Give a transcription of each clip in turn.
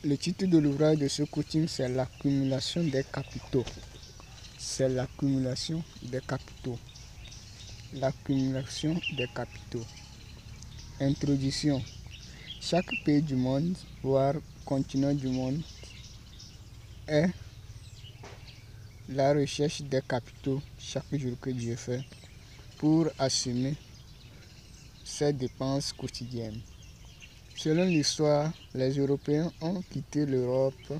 Le titre de l'ouvrage de ce coaching, c'est l'accumulation des capitaux. C'est l'accumulation des capitaux. L'accumulation des capitaux. Introduction. Chaque pays du monde, voire continent du monde, est la recherche des capitaux chaque jour que Dieu fait pour assumer ses dépenses quotidiennes. Selon l'histoire, les Européens ont quitté l'Europe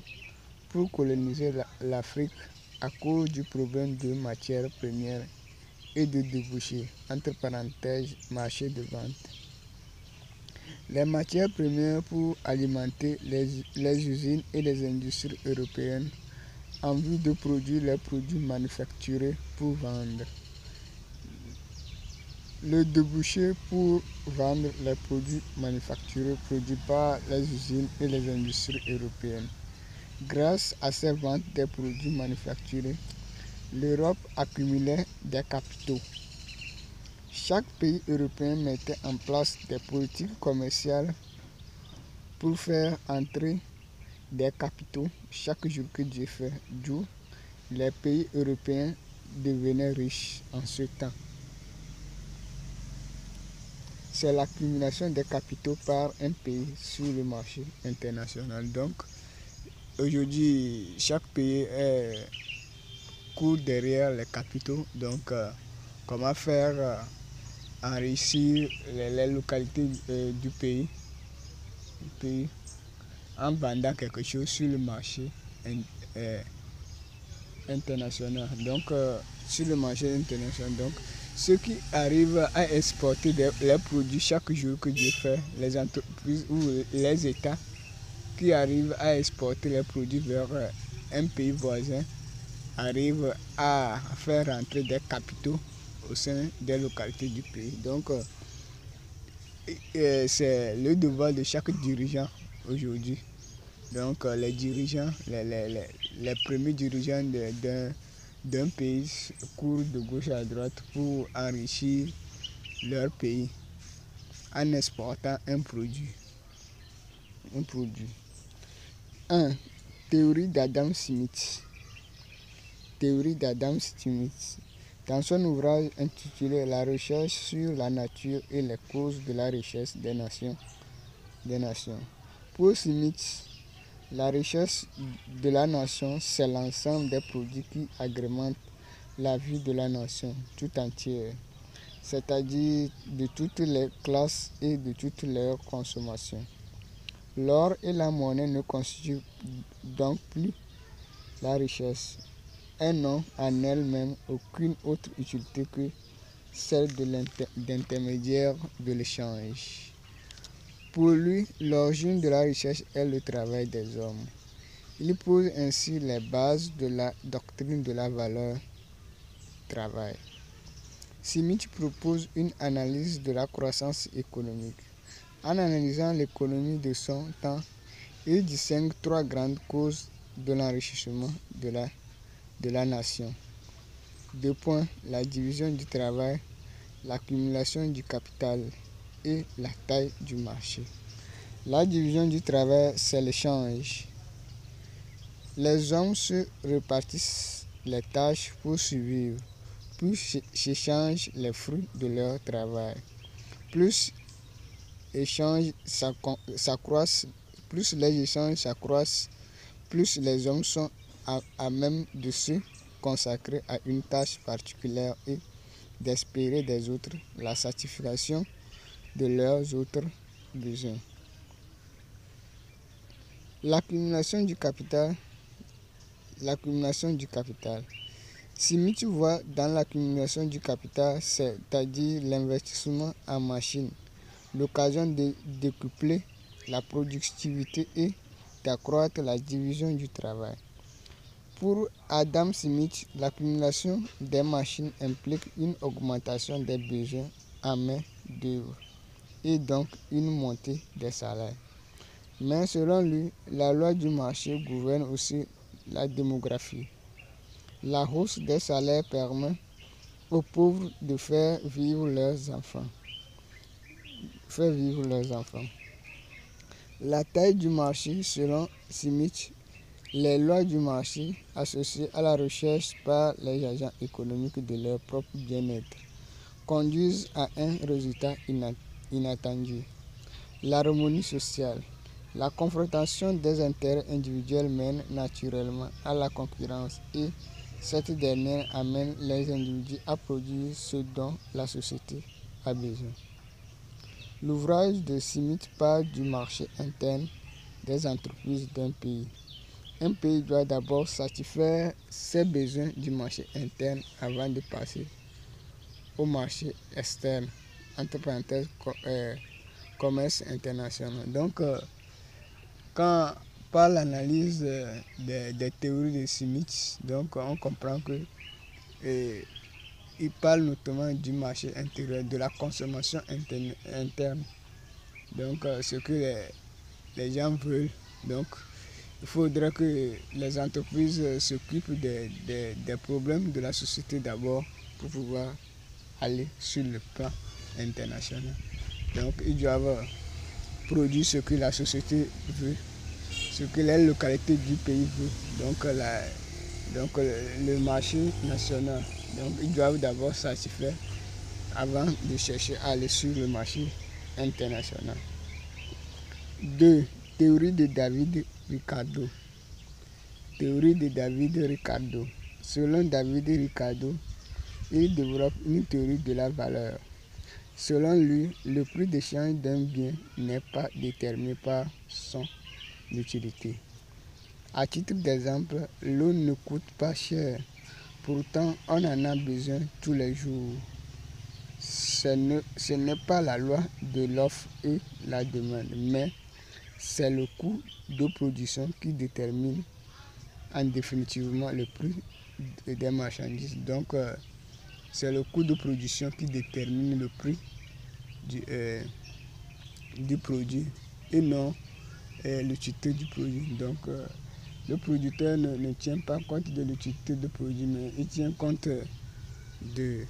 pour coloniser l'Afrique à cause du problème de matières premières et de débouchés, entre parenthèses, marché de vente. Les matières premières pour alimenter les usines et les industries européennes en vue de produire les produits manufacturés pour vendre. Le débouché pour vendre les produits manufacturés produits par les usines et les industries européennes. Grâce à ces ventes des produits manufacturés, l'Europe accumulait des capitaux. Chaque pays européen mettait en place des politiques commerciales pour faire entrer des capitaux chaque jour que Dieu fait, d'où les pays européens devenaient riches en ce temps. C'est l'accumulation des capitaux par un pays sur le marché international. Donc, aujourd'hui, chaque pays court derrière les capitaux. Donc, comment faire enrichir les localités du pays en vendant quelque chose sur le marché international. Donc, sur le marché international, donc, ceux qui arrivent à exporter les produits chaque jour que Dieu fait, les entreprises ou les États qui arrivent à exporter les produits vers un pays voisin, arrivent à faire rentrer des capitaux au sein des localités du pays. Donc, c'est le devoir de chaque dirigeant aujourd'hui. Donc, les dirigeants, les premiers dirigeants d'un pays courent de gauche à droite pour enrichir leur pays en exportant un produit. 1. Théorie d'Adam Smith. Théorie d'Adam Smith. Dans son ouvrage intitulé La recherche sur la nature et les causes de la richesse des nations. Pour Smith, la richesse de la nation, c'est l'ensemble des produits qui agrémentent la vie de la nation tout entière, c'est-à-dire de toutes les classes et de toutes leurs consommations. L'or et la monnaie ne constituent donc plus la richesse. Elles n'ont en elles-mêmes aucune autre utilité que celle d'intermédiaire de l'échange. Pour lui, l'origine de la richesse est le travail des hommes. Il pose ainsi les bases de la doctrine de la valeur travail. Smith propose une analyse de la croissance économique. En analysant l'économie de son temps, il distingue trois grandes causes de l'enrichissement de la nation. 2 points. La division du travail, l'accumulation du capital et la taille du marché. La division du travail, c'est l'échange. Les hommes se répartissent les tâches pour survivre, puis s'échangent les fruits de leur travail. Plus les échanges s'accroissent, plus les hommes sont à même de se consacrer à une tâche particulière et d'espérer des autres la satisfaction de leurs autres besoins. L'accumulation du capital. Smith voit dans l'accumulation du capital, c'est-à-dire l'investissement en machines, l'occasion de décupler la productivité et d'accroître la division du travail. Pour Adam Smith, l'accumulation des machines implique une augmentation des besoins en main-d'œuvre et donc une montée des salaires. Mais selon lui, la loi du marché gouverne aussi la démographie. La hausse des salaires permet aux pauvres de faire vivre leurs enfants. La taille du marché selon Smith, les lois du marché associées à la recherche par les agents économiques de leur propre bien-être conduisent à un résultat inattendu. L'harmonie sociale. La confrontation des intérêts individuels mène naturellement à la concurrence et cette dernière amène les individus à produire ce dont la société a besoin. L'ouvrage de Smith parle du marché interne des entreprises d'un pays. Un pays doit d'abord satisfaire ses besoins du marché interne avant de passer au marché externe, entre parenthèses, commerce international. Donc, quand par l'analyse des théories de Smith, donc on comprend que il parle notamment du marché intérieur, de la consommation interne. Donc, ce que les gens veulent. Donc, il faudrait que les entreprises s'occupent des problèmes de la société d'abord pour pouvoir aller sur le plan international. Donc, ils doivent produire ce que la société veut, ce que les localités du pays veulent. Donc, le marché national, donc, ils doivent d'abord satisfaire avant de chercher à aller sur le marché international. 2. Théorie de David Ricardo. Théorie de David Ricardo. Selon David Ricardo, il développe une théorie de la valeur. Selon lui, le prix d'échange d'un bien n'est pas déterminé par son utilité. À titre d'exemple, l'eau ne coûte pas cher, pourtant on en a besoin tous les jours. Ce n'est pas la loi de l'offre et la demande, mais c'est le coût de production qui détermine en définitivement le prix des marchandises. Donc, c'est le coût de production qui détermine le prix du produit et non l'utilité du produit. Donc, le producteur ne tient pas compte de l'utilité du produit, mais il tient compte des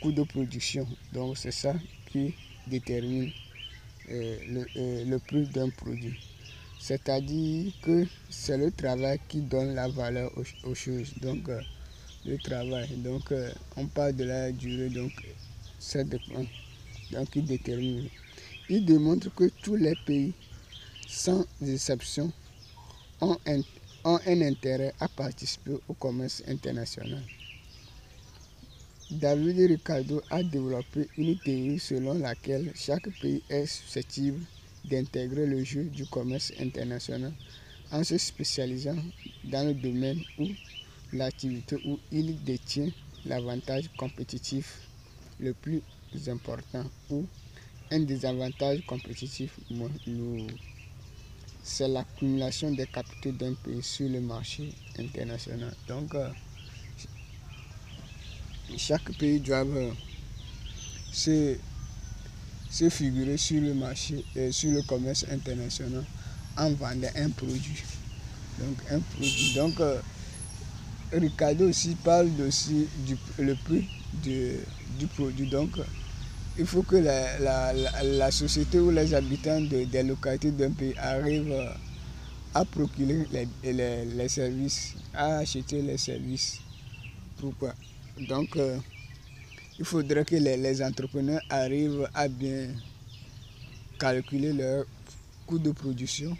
coûts de production. Donc, c'est ça qui détermine le prix d'un produit. C'est-à-dire que c'est le travail qui donne la valeur aux choses. Donc, le travail. Donc, on parle de la durée. Donc, ça dépend. Donc, il détermine. Il démontre que tous les pays, sans exception, ont un intérêt à participer au commerce international. David Ricardo a développé une théorie selon laquelle chaque pays est susceptible d'intégrer le jeu du commerce international en se spécialisant dans le domaine ou l'activité où il détient l'avantage compétitif le plus important ou un désavantage compétitif moins lourd. C'est l'accumulation des capitaux d'un pays sur le marché international. Donc, chaque pays doit se figurer sur le marché et sur le commerce international en vendant un produit. Donc, Ricardo aussi parle aussi le prix du produit. Donc, il faut que la société ou les habitants des localités d'un pays arrivent à procurer les services, à acheter les services. Pourquoi? Donc, il faudrait que les entrepreneurs arrivent à bien calculer leur coût de production,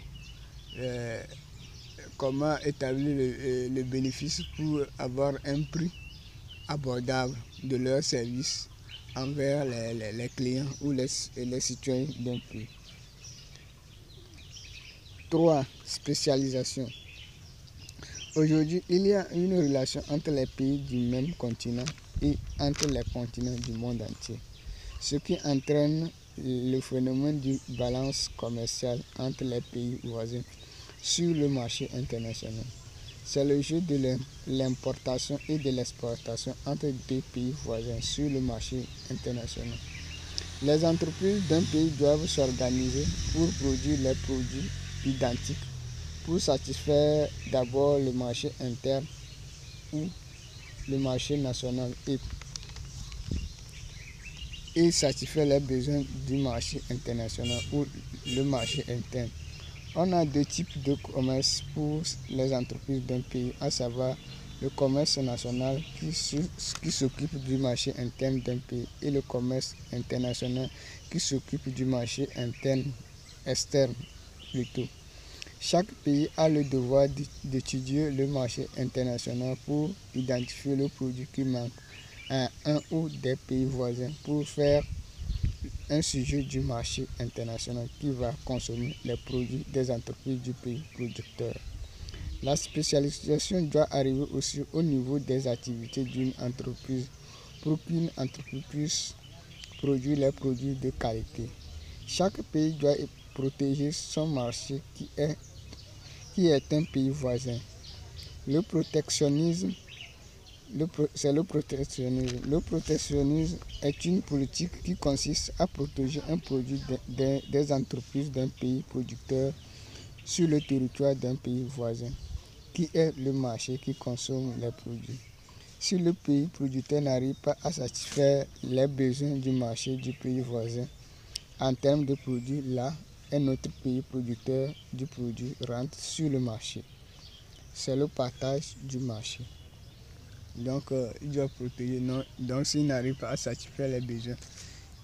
comment établir le bénéfice pour avoir un prix abordable de leurs services envers les clients ou les citoyens d'un pays. 3. Spécialisation. Aujourd'hui, il y a une relation entre les pays du même continent et entre les continents du monde entier, ce qui entraîne le phénomène de balance commerciale entre les pays voisins sur le marché international. C'est le jeu de l'importation et de l'exportation entre deux pays voisins sur le marché international. Les entreprises d'un pays doivent s'organiser pour produire les produits identiques pour satisfaire d'abord le marché interne ou le marché national et et satisfaire les besoins du marché international ou le marché interne. On a deux types de commerce pour les entreprises d'un pays, à savoir le commerce national qui s'occupe du marché interne d'un pays et le commerce international qui s'occupe du marché externe plutôt. Chaque pays a le devoir d'étudier le marché international pour identifier le produit qui manque à un ou des pays voisins pour faire un sujet du marché international qui va consommer les produits des entreprises du pays producteur. La spécialisation doit arriver aussi au niveau des activités d'une entreprise pour qu'une entreprise puisse produire les produits de qualité. Chaque pays doit protéger son marché qui est un pays voisin. Le protectionnisme c'est le protectionnisme. Le protectionnisme est une politique qui consiste à protéger un produit des entreprises d'un pays producteur sur le territoire d'un pays voisin, qui est le marché qui consomme les produits. Si le pays producteur n'arrive pas à satisfaire les besoins du marché du pays voisin en termes de produits, là, un autre pays producteur du produit rentre sur le marché. C'est le partage du marché. Donc, il doit protéger. Non, donc, s'il n'arrive pas à satisfaire les besoins,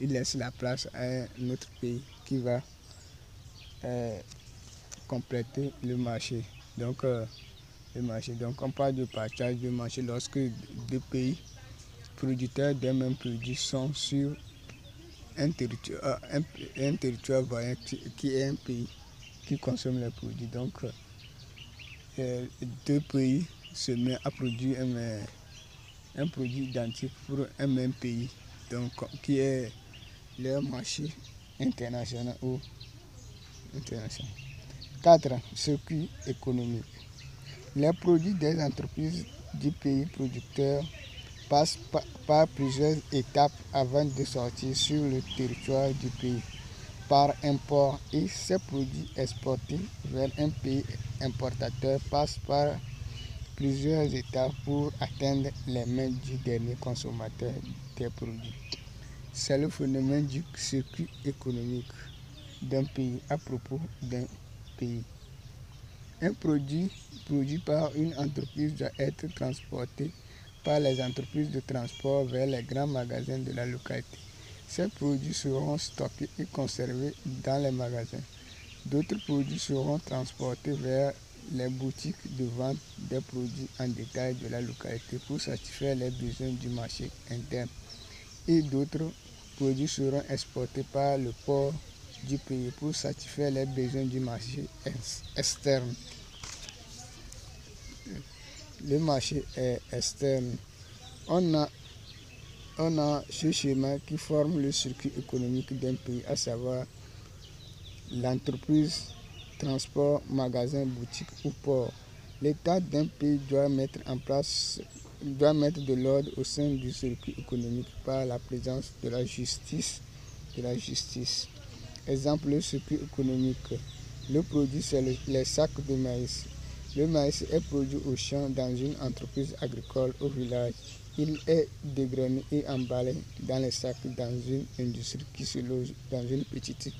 il laisse la place à un autre pays qui va compléter le marché. Donc, on parle de partage du marché lorsque deux pays producteurs d'un même produit sont sur un territoire voisin qui est un pays qui consomme les produits. Donc, deux pays se mettent à produire un produit identique pour un même pays, donc qui est leur marché international ou international. 4. Circuit économique. Les produits des entreprises du pays producteur passent par plusieurs étapes avant de sortir sur le territoire du pays par import, et ces produits exportés vers un pays importateur passent par plusieurs étapes pour atteindre les mains du dernier consommateur des produits. C'est le phénomène du circuit économique d'un pays à propos d'un pays. Un produit produit par une entreprise doit être transporté par les entreprises de transport vers les grands magasins de la localité. Ces produits seront stockés et conservés dans les magasins. D'autres produits seront transportés vers les boutiques de vente des produits en détail de la localité pour satisfaire les besoins du marché interne. Et d'autres produits seront exportés par le port du pays pour satisfaire les besoins du marché externe. Le marché externe. On a ce schéma qui forme le circuit économique d'un pays, à savoir l'entreprise, transport, magasin, boutique ou port. L'État d'un pays doit mettre de l'ordre au sein du circuit économique par la présence de la justice. Exemple, le circuit économique. Le produit, c'est les sacs de maïs. Le maïs est produit au champ dans une entreprise agricole au village. Il est dégrainé et emballé dans les sacs dans une industrie qui se loge dans une petite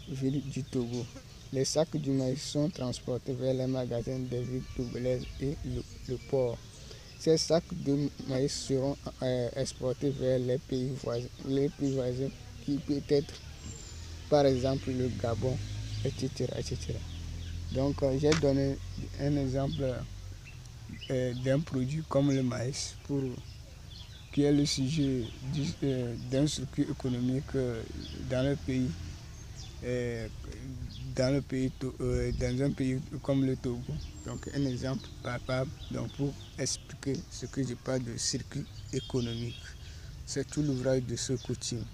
ville du Togo. Les sacs du maïs sont transportés vers les magasins des villes togolaises et le port. Ces sacs de maïs seront exportés vers les pays voisins qui peut être par exemple le Gabon, etc. Donc j'ai donné un exemple d'un produit comme le maïs qui est le sujet d'un circuit économique dans un pays dans un pays comme le Togo. Donc un exemple palpable pour expliquer ce que je parle de circuit économique. C'est tout l'ouvrage de ce Coutume.